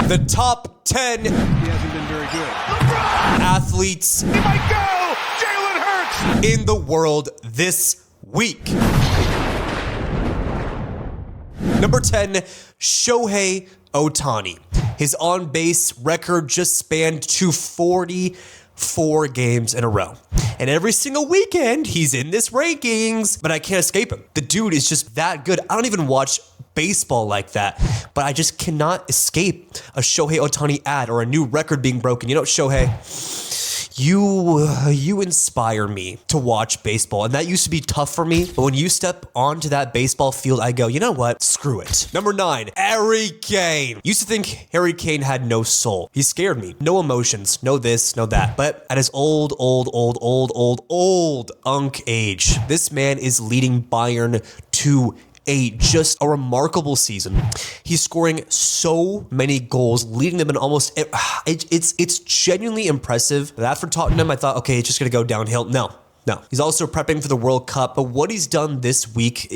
The top 10 He hasn't been very good. LeBron! athletes He might go! Jalen Hurts! in the world this week. Number 10, Shohei Ohtani. His on-base record just spanned to 44 games in a row. And every single weekend, he's in this rankings, but I can't escape him. The dude is just that good. I don't even watch baseball like that, but I just cannot escape a Shohei Ohtani ad or a new record being broken. You know what, Shohei? You inspire me to watch baseball, and that used to be tough for me, but when you step onto that baseball field, I go, you know what? Screw it. Number 9, Harry Kane. Used to think Harry Kane had no soul. He scared me. No emotions, no this, no that. But at his old unk age, this man is leading Bayern to just a remarkable season. He's scoring so many goals, leading them in almost. It's genuinely impressive. But after Tottenham, I thought, okay, it's just gonna go downhill. No. He's also prepping for the World Cup, but what he's done this week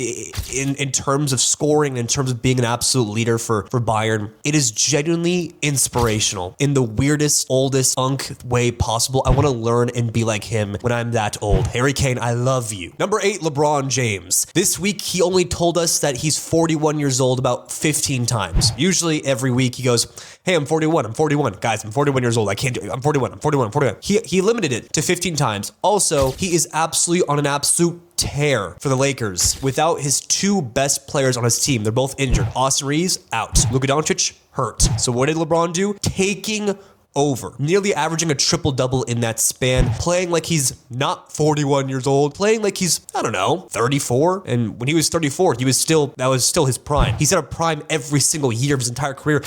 in terms of scoring, in terms of being an absolute leader for Bayern, it is genuinely inspirational in the weirdest, oldest unk way possible. I want to learn and be like him when I'm that old. Harry Kane, I love you. Number 8, LeBron James. This week, he only told us that he's 41 years old about 15 times. Usually every week he goes, hey, I'm 41. Guys, I'm 41 years old. I can't do it. I'm 41. He limited it to 15 times. Also, he is absolutely on an absolute tear for the Lakers without his 2 best players on his team. They're both injured. Austin Reeves, out. Luka Doncic, hurt. So what did LeBron do? Taking over, nearly averaging a triple-double in that span, playing like he's not 41 years old, playing like he's, I don't know, 34. And when he was 34, that was still his prime. He's at a prime every single year of his entire career.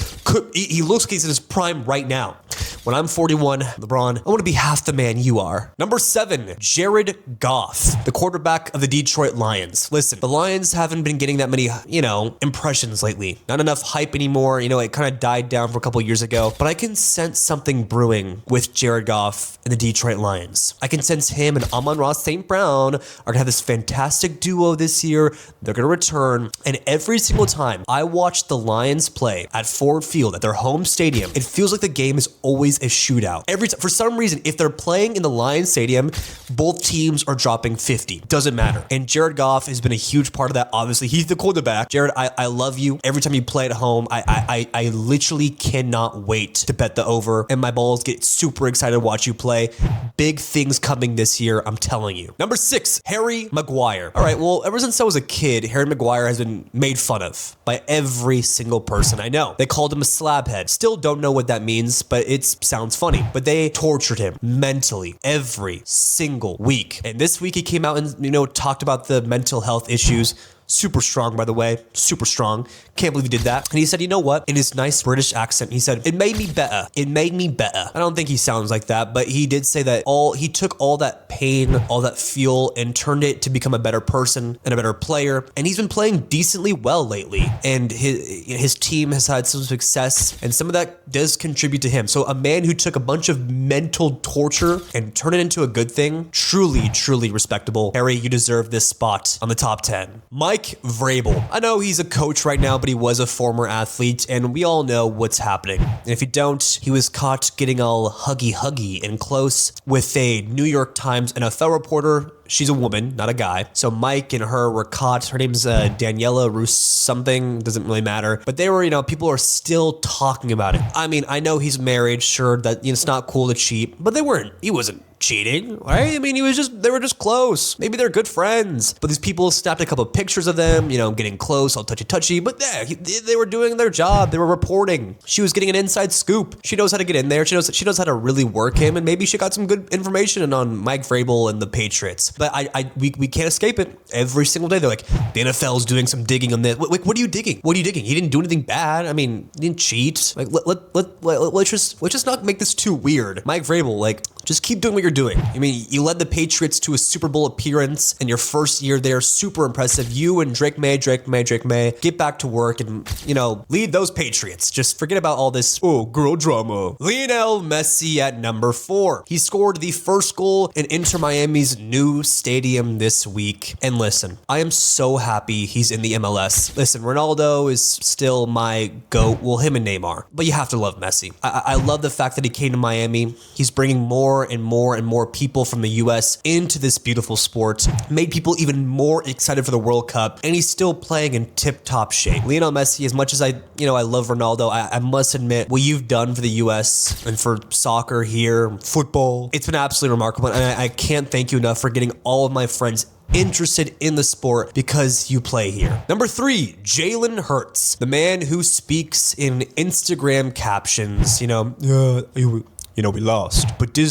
He looks like he's in his prime right now. When I'm 41, LeBron, I want to be half the man you are. Number 7, Jared Goff, the quarterback of the Detroit Lions. Listen, the Lions haven't been getting that many, impressions lately. Not enough hype anymore. It kind of died down for a couple years ago. But I can sense something brewing with Jared Goff and the Detroit Lions. I can sense him and Amon-Ra St. Brown are going to have this fantastic duo this year. They're going to return. And every single time I watch the Lions play at Ford Field, at their home stadium, it feels like the game is always a shootout. Every time, for some reason, if they're playing in the Lions Stadium, both teams are dropping 50. Doesn't matter. And Jared Goff has been a huge part of that. Obviously, he's the quarterback. Jared, I love you. Every time you play at home, I literally cannot wait to bet the over, and my balls get super excited to watch you play. Big things coming this year, I'm telling you. Number 6, Harry Maguire. All right, well, ever since I was a kid, Harry Maguire has been made fun of by every single person I know. They called him a slabhead. Still don't know what that means, but it sounds funny. But they tortured him mentally every single week. And this week he came out and, talked about the mental health issues. Super strong, by the way. Super strong. Can't believe he did that. And he said, you know what? In his nice British accent, he said, it made me better. It made me better. I don't think he sounds like that, but he did say that he took all that pain, all that fuel, and turned it to become a better person and a better player. And he's been playing decently well lately. And his team has had some success, and some of that does contribute to him. So a man who took a bunch of mental torture and turned it into a good thing, truly, truly respectable. Harry, you deserve this spot on the top 10. Mike Vrabel. I know he's a coach right now, but he was a former athlete, and we all know what's happening. And if you don't, he was caught getting all huggy and close with a New York Times NFL reporter. She's a woman, not a guy. So Mike and her were caught. Her name's Daniela Roos something. Doesn't really matter. But they were, people are still talking about it. I mean, I know he's married. Sure, that it's not cool to cheat. But he wasn't cheating, right? I mean, they were just close. Maybe they're good friends. But these people snapped a couple of pictures of them, getting close, all touchy. But they were doing their job. They were reporting. She was getting an inside scoop. She knows how to get in there. She knows how to really work him. And maybe she got some good information on Mike Vrabel and the Patriots. But we can't escape it. Every single day, they're like, the NFL's doing some digging on this. What are you digging? He didn't do anything bad. I mean, he didn't cheat. Like, let's just not make this too weird. Mike Vrabel, just keep doing what you're doing. I mean, you led the Patriots to a Super Bowl appearance in your first year there. Super impressive. You and Drake May, get back to work and, lead those Patriots. Just forget about all this, girl drama. Lionel Messi at number 4. He scored the first goal in Inter Miami's new stadium this week. And listen, I am so happy he's in the MLS. Listen, Ronaldo is still my GOAT. Well, him and Neymar. But you have to love Messi. I love the fact that he came to Miami. He's bringing more and more and more people from the US into this beautiful sport. Made people even more excited for the World Cup. And he's still playing in tip-top shape. Lionel Messi, as much as I love Ronaldo, I must admit what you've done for the US and for soccer here, football, it's been absolutely remarkable. And I can't thank you enough for getting all of my friends interested in the sport because you play here. Number 3, Jalen Hurts, the man who speaks in Instagram captions, we lost. But do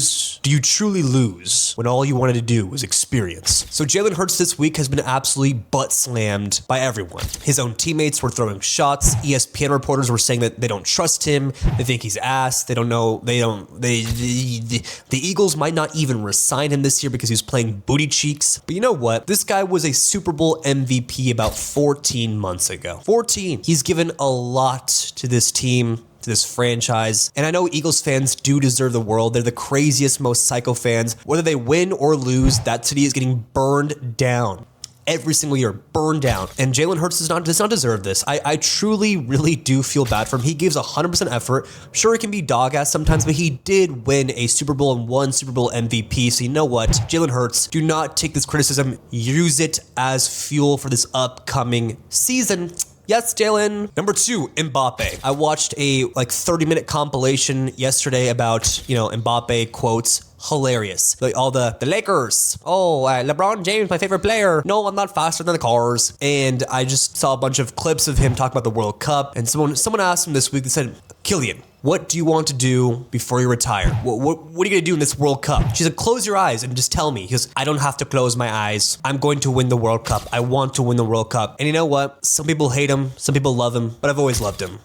you truly lose when all you wanted to do was experience? So Jalen Hurts this week has been absolutely butt slammed by everyone. His own teammates were throwing shots. ESPN reporters were saying that they don't trust him. They think he's ass. They don't know. The Eagles might not even re-sign him this year because he was playing booty cheeks. But you know what? This guy was a Super Bowl MVP about 14 months ago. 14. He's given a lot to this team, to this franchise. And I know Eagles fans do deserve the world. They're the craziest, most psycho fans. Whether they win or lose, that city is getting burned down. Every single year, burned down. And Jalen Hurts does not deserve this. I truly, really do feel bad for him. He gives 100% effort. Sure, it can be dog-ass sometimes, but he did win a Super Bowl and won Super Bowl MVP. So you know what? Jalen Hurts, do not take this criticism. Use it as fuel for this upcoming season. Yes, Jalen. Number 2, Mbappe. I watched a 30-minute compilation yesterday about, Mbappe quotes. Hilarious. Like all the Lakers. Oh, LeBron James, my favorite player. No, I'm not faster than the cars. And I just saw a bunch of clips of him talk about the World Cup. And someone asked him this week, they said, Killian, what do you want to do before you retire? What are you going to do in this World Cup? She said, close your eyes and just tell me. He goes, I don't have to close my eyes. I'm going to win the World Cup. I want to win the World Cup. And you know what? Some people hate him. Some people love him. But I've always loved him.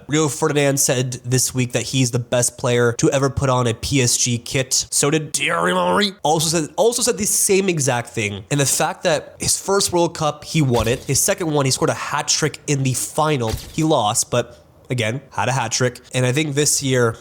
Rio Ferdinand said this week that he's the best player to ever put on a PSG kit. So did Thierry Henry. Also said the same exact thing. And the fact that his first World Cup, he won it. His second one, he scored a hat trick in the final. He lost, but again, had a hat trick. And I think this year,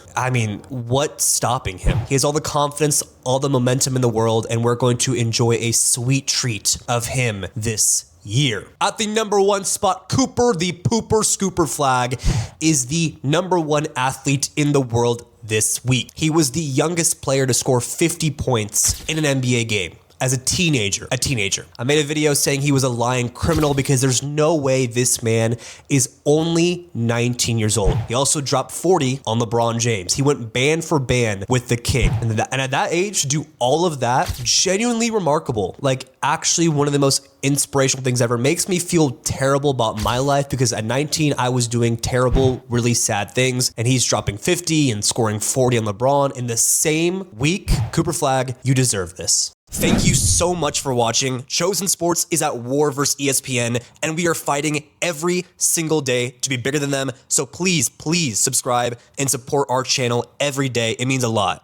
what's stopping him? He has all the confidence, all the momentum in the world, and we're going to enjoy a sweet treat of him this year. At the number 1 spot, Cooper, the Pooper Scooper flag, is the number 1 athlete in the world this week. He was the youngest player to score 50 points in an NBA game. As a teenager. I made a video saying he was a lying criminal because there's no way this man is only 19 years old. He also dropped 40 on LeBron James. He went band for band with the king. And at that age, to do all of that, genuinely remarkable. Actually one of the most inspirational things ever. Makes me feel terrible about my life because at 19, I was doing terrible, really sad things. And he's dropping 50 and scoring 40 on LeBron in the same week. Cooper Flag, you deserve this. Thank you so much for watching. Chosen Sports is at war versus ESPN, and we are fighting every single day to be bigger than them. So please, please subscribe and support our channel every day. It means a lot.